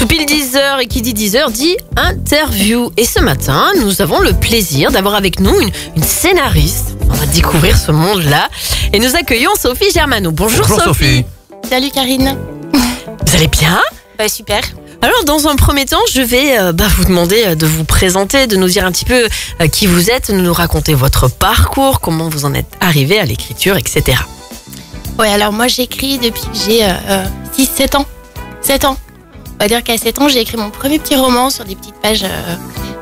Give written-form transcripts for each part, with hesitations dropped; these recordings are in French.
Tout pile 10h et qui dit 10h dit interview. Et ce matin, nous avons le plaisir d'avoir avec nous une scénariste. On va découvrir ce monde-là. Et nous accueillons Sophie Germano. Bonjour Sophie. Salut Karine. Vous allez bien ? Super. Alors dans un premier temps, je vais vous demander de vous présenter, de nous dire un petit peu qui vous êtes, de nous raconter votre parcours, comment vous en êtes arrivé à l'écriture, etc. Ouais, alors moi j'écris depuis que j'ai 6-7 ans. 7 ans. On va dire qu'à 7 ans, j'ai écrit mon premier petit roman sur des petites pages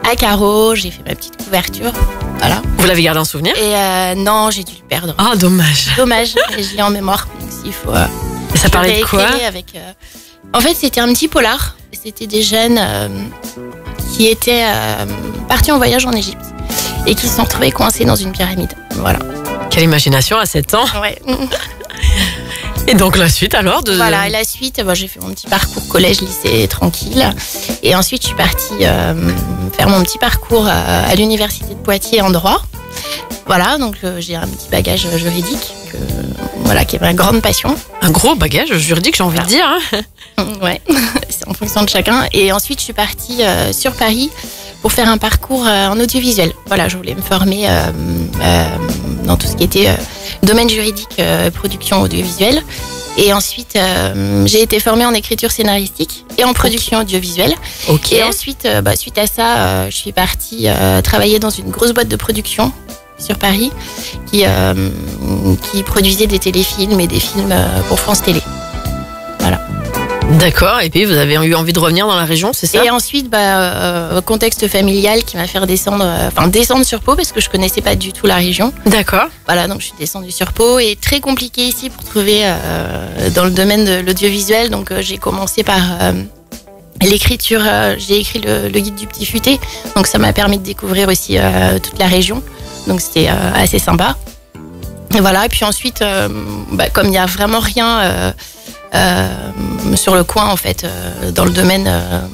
à carreaux. J'ai fait ma petite couverture. Voilà. Vous l'avez gardé en souvenir ? Et non, j'ai dû le perdre. Ah, dommage. Dommage. Et je l'ai en mémoire. Donc s'il faut. Et ça parlait de quoi ? En fait, c'était un petit polar. C'était des jeunes qui étaient partis en voyage en Égypte et qui se sont retrouvés coincés dans une pyramide. Voilà. Quelle imagination à 7 ans. Ouais. Et donc la suite alors Voilà, et la suite, j'ai fait mon petit parcours collège-lycée tranquille. Et ensuite, je suis partie faire mon petit parcours à l'université de Poitiers en droit. Voilà, donc j'ai un petit bagage juridique qui est ma grande passion. Un gros bagage juridique, j'ai envie de dire. Hein. Ouais, c'est en fonction de chacun. Et ensuite, je suis partie sur Paris pour faire un parcours en audiovisuel. Voilà, je voulais me former dans tout ce qui était domaine juridique, production audiovisuelle. Et ensuite, j'ai été formée en écriture scénaristique et en production audiovisuelle. Ok. Et ensuite, suite à ça, je suis partie travailler dans une grosse boîte de production sur Paris qui produisait des téléfilms et des films pour France Télé. Voilà. D'accord, et puis vous avez eu envie de revenir dans la région, c'est ça ? Et ensuite, contexte familial qui m'a fait descendre sur Pau parce que je connaissais pas du tout la région. D'accord. Voilà, donc je suis descendue sur Pau et très compliqué ici pour trouver dans le domaine de l'audiovisuel. Donc j'ai commencé par l'écriture, j'ai écrit le guide du petit futé, donc ça m'a permis de découvrir aussi toute la région. Donc c'était assez sympa. Et voilà, et puis ensuite, comme il n'y a vraiment rien sur le coin en fait, dans le domaine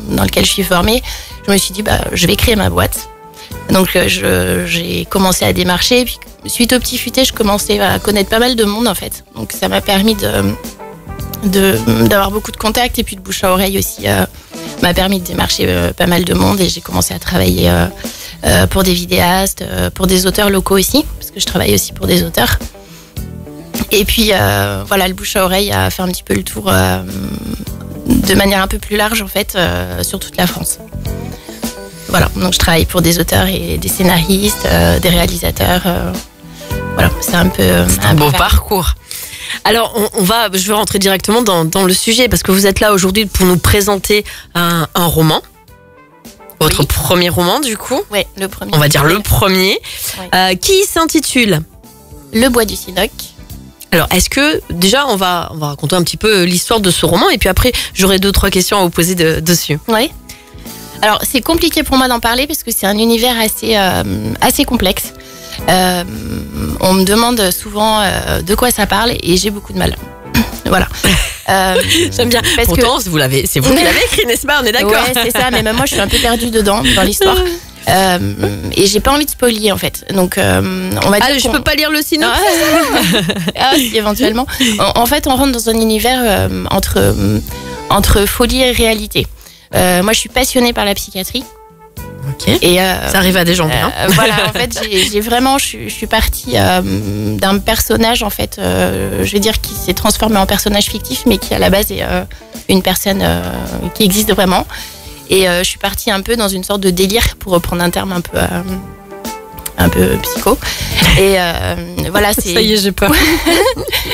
dans lequel je suis formée, je me suis dit je vais créer ma boîte. Donc j'ai commencé à démarcher, et puis suite au petit futé, je commençais à connaître pas mal de monde en fait. Donc ça m'a permis d'avoir beaucoup de contacts, et puis de bouche à oreille aussi m'a permis de démarcher pas mal de monde, et j'ai commencé à travailler pour des vidéastes, pour des auteurs locaux aussi, parce que je travaille aussi pour des auteurs. Et puis le bouche à oreille a fait un petit peu le tour de manière un peu plus large en fait sur toute la France. Voilà, donc je travaille pour des auteurs et des scénaristes, des réalisateurs. Voilà, c'est un peu un beau parcours. Alors, je vais rentrer directement dans le sujet, parce que vous êtes là aujourd'hui pour nous présenter un roman. Votre premier roman, du coup. Oui, le premier. On va dire le premier. Oui. Qui s'intitule Le bois du Sinoc. Alors, est-ce que, déjà, on va raconter un petit peu l'histoire de ce roman, et puis après, j'aurai 2-3 questions à vous poser dessus. Oui. Alors, c'est compliqué pour moi d'en parler, parce que c'est un univers assez complexe. On me demande souvent de quoi ça parle, et j'ai beaucoup de mal. Voilà. J'aime bien. Pourtant, c'est vous qui l'avez écrit, n'est-ce pas ? On est d'accord. Ouais, c'est ça. Mais même moi, je suis un peu perdue dedans, dans l'histoire. Et j'ai pas envie de spoiler en fait. Donc, on va dire. Je peux pas lire le synopsis. Si, éventuellement. En fait, on rentre dans un univers entre folie et réalité. Moi, je suis passionnée par la psychiatrie. Ok. Et ça arrive à des gens bien. Voilà, en fait, je suis partie d'un personnage, en fait, je vais dire, qui s'est transformé en personnage fictif, mais qui à la base est une personne qui existe vraiment. Et je suis partie un peu dans une sorte de délire, pour reprendre un terme un peu psycho. Et voilà, c'est. Ça y est, j'ai peur.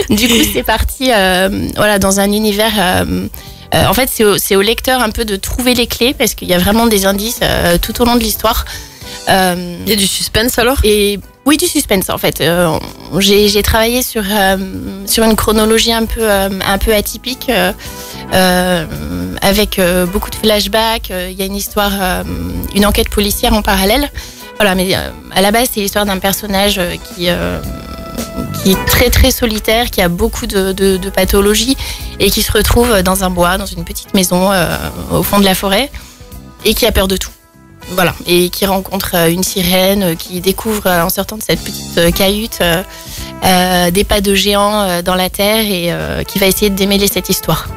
Du coup, c'est parti dans un univers. En fait, c'est au lecteur un peu de trouver les clés, parce qu'il y a vraiment des indices tout au long de l'histoire. Il y a du suspense alors ? Oui, du suspense en fait. J'ai travaillé sur une chronologie un peu atypique, avec beaucoup de flashbacks. Il y a une histoire, une enquête policière en parallèle. Voilà, mais à la base, c'est l'histoire d'un personnage qui est très très solitaire, qui a beaucoup de pathologies, et qui se retrouve dans un bois, dans une petite maison au fond de la forêt, et qui a peur de tout. Voilà, et qui rencontre une sirène, qui découvre en sortant de cette petite cahute des pas de géants dans la terre, et qui va essayer de démêler cette histoire.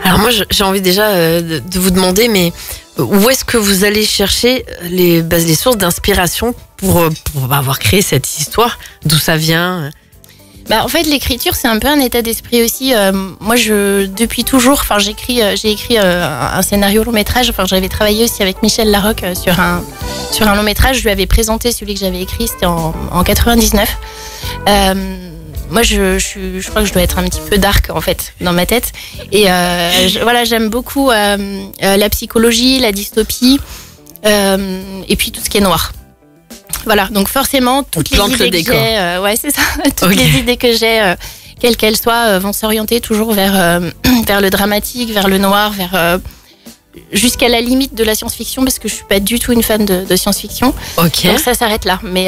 Alors moi, j'ai envie déjà de vous demander, mais où est-ce que vous allez chercher les sources d'inspiration pour avoir créé cette histoire? D'où ça vient? En fait, l'écriture, c'est un peu un état d'esprit aussi. Moi, depuis toujours, j'ai écrit un scénario long métrage. J'avais travaillé aussi avec Michel Larocque sur un long métrage. Je lui avais présenté celui que j'avais écrit, c'était en 99. Moi, je crois que je dois être un petit peu dark en fait dans ma tête. Et j'aime beaucoup la psychologie, la dystopie, et puis tout ce qui est noir. Voilà, donc forcément, toutes les idées que j'ai, c'est ça, les idées que j'ai, quelles qu'elles soient, vont s'orienter toujours vers le dramatique, vers le noir, jusqu'à la limite de la science-fiction, parce que je suis pas du tout une fan de science-fiction. Ok. Donc ça s'arrête là. Mais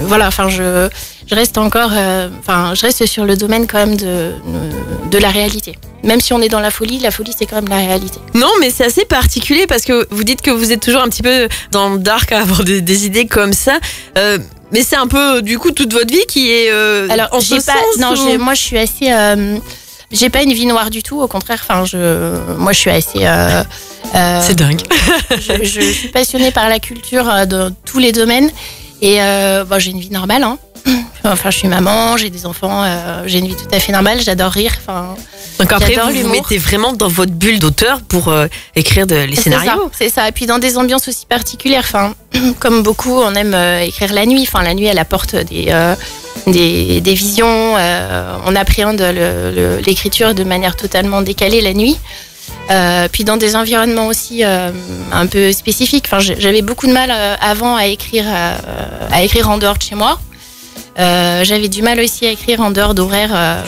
je reste encore, je reste sur le domaine quand même de la réalité. Même si on est dans la folie c'est quand même la réalité. Non, mais c'est assez particulier parce que vous dites que vous êtes toujours un petit peu dans le dark à avoir des idées comme ça. Mais c'est un peu, du coup, toute votre vie qui est Alors, en ce sens. moi, je suis assez... j'ai pas une vie noire du tout, au contraire. Moi, je suis assez... c'est dingue. je suis passionnée par la culture dans tous les domaines. Et j'ai une vie normale, hein. Je suis maman, j'ai des enfants, j'ai une vie tout à fait normale, j'adore rire. Donc après, vous mettez vraiment dans votre bulle d'auteur pour écrire les scénarios. C'est ça, et puis dans des ambiances aussi particulières. Comme beaucoup, on aime écrire la nuit. La nuit, elle apporte des visions. On appréhende l'écriture de manière totalement décalée la nuit. Puis dans des environnements aussi un peu spécifiques. J'avais beaucoup de mal avant à écrire en dehors de chez moi. J'avais du mal aussi à écrire en dehors d'horaires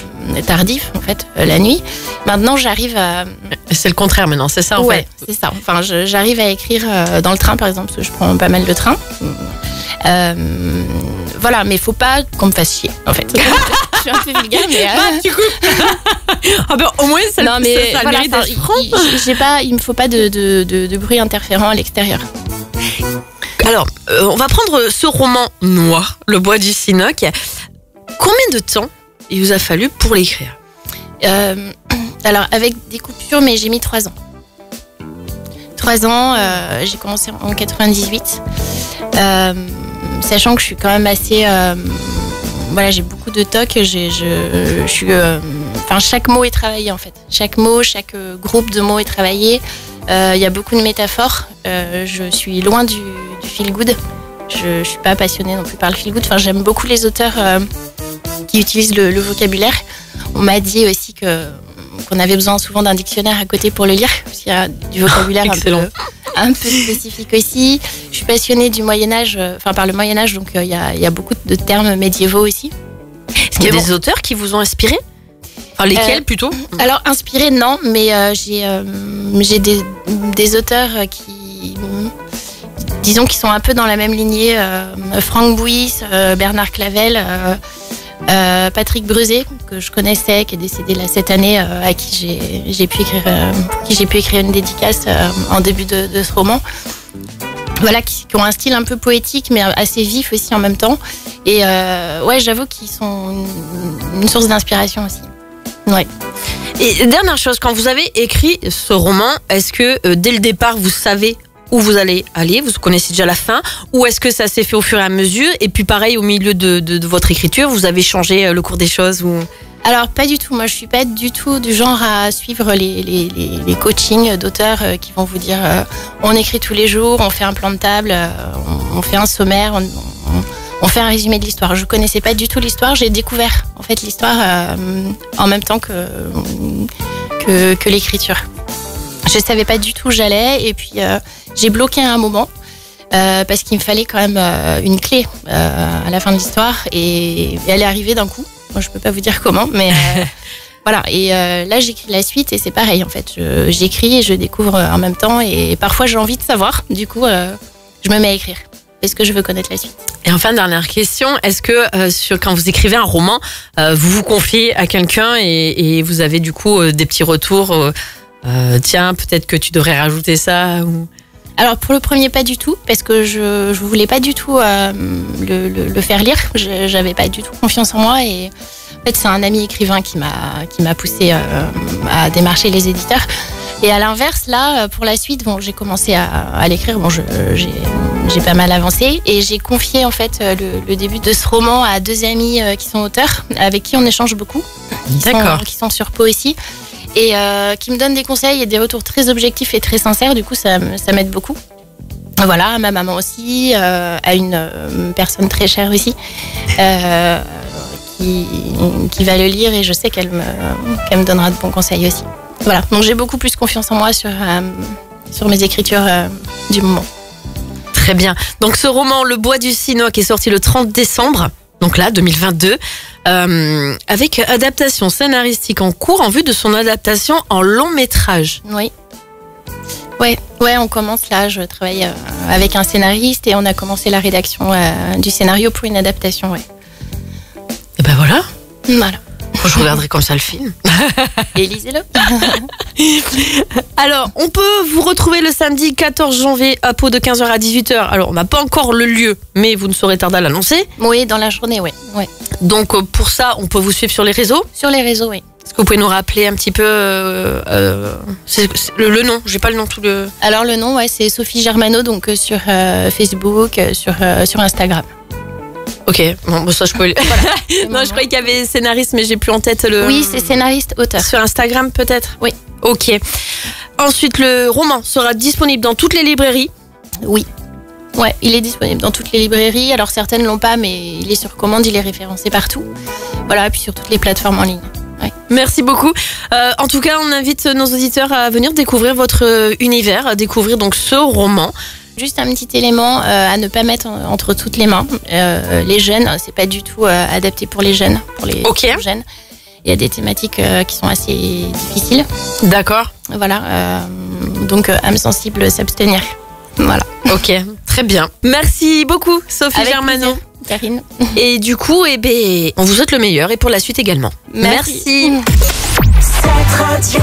tardifs, en fait, la nuit. Maintenant, j'arrive à... C'est le contraire maintenant, c'est ça en fait? C'est ça. J'arrive à écrire dans le train, par exemple, parce que je prends pas mal de trains. Mais il faut pas qu'on me fasse chier, en fait. Je suis un peu vulgaire, mais... du coup... au moins, ça mérite d'être franc. Il me faut pas de bruit interférent à l'extérieur. Alors, on va prendre ce roman noir, Le Bois du Sinoc. Combien de temps il vous a fallu pour l'écrire? Alors, avec des coupures, mais j'ai mis 3 ans. 3 ans, j'ai commencé en 98. Sachant que je suis quand même assez... j'ai beaucoup de toc. Chaque mot est travaillé, en fait. Chaque mot, chaque groupe de mots est travaillé. Il y a beaucoup de métaphores. Je suis loin du feel good. Je suis pas passionnée non plus par le feel good. J'aime beaucoup les auteurs qui utilisent le vocabulaire. On m'a dit aussi qu'on avait besoin souvent d'un dictionnaire à côté pour le lire, parce qu'il y a du vocabulaire un peu spécifique aussi. Je suis passionnée du Moyen-Âge, par le Moyen-Âge, donc il y a beaucoup de termes médiévaux aussi. Est-ce qu'il y a des auteurs qui vous ont inspiré? Lesquels plutôt? Alors, inspiré, non, mais j'ai des auteurs qui sont un peu dans la même lignée. Franck Bouys, Bernard Clavel, Patrick Breuzet, que je connaissais, qui est décédé là cette année, à qui j'ai pu écrire une dédicace en début de ce roman. Qui ont un style un peu poétique, mais assez vif aussi en même temps. Et j'avoue qu'ils sont une source d'inspiration aussi. Ouais. Et dernière chose, quand vous avez écrit ce roman, est-ce que dès le départ vous savez où vous allez aller, vous connaissez déjà la fin, ou est-ce que ça s'est fait au fur et à mesure, et puis pareil au milieu de votre écriture, vous avez changé le cours des choses ou... Alors pas du tout, moi je suis pas du tout du genre à suivre les coachings d'auteurs qui vont vous dire on écrit tous les jours, on fait un plan de table, on fait un sommaire, on fait un résumé de l'histoire. Je connaissais pas du tout l'histoire, j'ai découvert en fait l'histoire en même temps que l'écriture. Je savais pas du tout où j'allais, et puis j'ai bloqué à un moment parce qu'il me fallait quand même une clé à la fin de l'histoire, et elle est arrivée d'un coup. Moi, je peux pas vous dire comment, mais voilà. Et là, j'écris la suite, et c'est pareil en fait. J'écris et je découvre en même temps, et parfois j'ai envie de savoir. Du coup, je me mets à écrire parce que je veux connaître la suite. Et enfin, dernière question, est-ce que quand vous écrivez un roman, vous vous confiez à quelqu'un et vous avez du coup des petits retours tiens, peut-être que tu devrais rajouter ça ou... Alors pour le premier, pas du tout, parce que je voulais pas du tout le faire lire. J'avais pas du tout confiance en moi, et En fait, c'est un ami écrivain qui m'a poussé à démarcher les éditeurs. Et à l'inverse, là, pour la suite, bon, j'ai commencé à l'écrire. Bon, j'ai pas mal avancé et j'ai confié en fait le début de ce roman à 2 amis qui sont auteurs, avec qui on échange beaucoup, qui sont sur Pau aussi, et qui me donnent des conseils et des retours très objectifs et très sincères. Du coup, ça m'aide beaucoup. Voilà, à ma maman aussi, à une personne très chère aussi, qui va le lire, et je sais qu'elle me donnera de bons conseils aussi. Voilà, donc j'ai beaucoup plus confiance en moi sur mes écritures du moment. Très bien. Donc ce roman, Le Bois du Cinois, qui est sorti le 30 décembre, donc là, 2022, avec adaptation scénaristique en cours en vue de son adaptation en long métrage. Oui. Ouais, on commence là, je travaille avec un scénariste et on a commencé la rédaction du scénario pour une adaptation, ouais. Et ben voilà. Voilà. Je regarderai comme ça le film. Et lisez-le. Alors, on peut vous retrouver le samedi 14 janvier à Pau de 15h à 18h. Alors, on n'a pas encore le lieu, mais vous ne saurez tarder à l'annoncer. Oui, dans la journée, oui. Ouais. Donc, pour ça, on peut vous suivre sur les réseaux. Sur les réseaux, oui. Est-ce que vous pouvez nous rappeler un petit peu le nom? J'ai pas le nom tout le. Alors, le nom, ouais, c'est Sophie Germano, donc sur Facebook, sur Instagram. Ok, bon, ça je peux. Voilà. Non, je croyais qu'il y avait scénariste, mais j'ai plus en tête le. Oui, c'est scénariste, auteur. Sur Instagram peut-être. Oui. Ok. Ensuite, le roman sera disponible dans toutes les librairies. Oui. Ouais, il est disponible dans toutes les librairies. Alors certaines l'ont pas, mais il est sur commande, il est référencé partout. Voilà, et puis sur toutes les plateformes en ligne. Ouais. Merci beaucoup. En tout cas, on invite nos auditeurs à venir découvrir votre univers, à découvrir donc ce roman. Juste un petit élément à ne pas mettre entre toutes les mains. Les jeunes, c'est pas du tout adapté pour les jeunes, pour les jeunes. Il y a des thématiques qui sont assez difficiles. D'accord. Voilà. Donc, âme sensible, s'abstenir. Voilà. Ok, très bien. Merci beaucoup, Sophie Germano. Karine. Et du coup, on vous souhaite le meilleur et pour la suite également. Merci. Cette radio.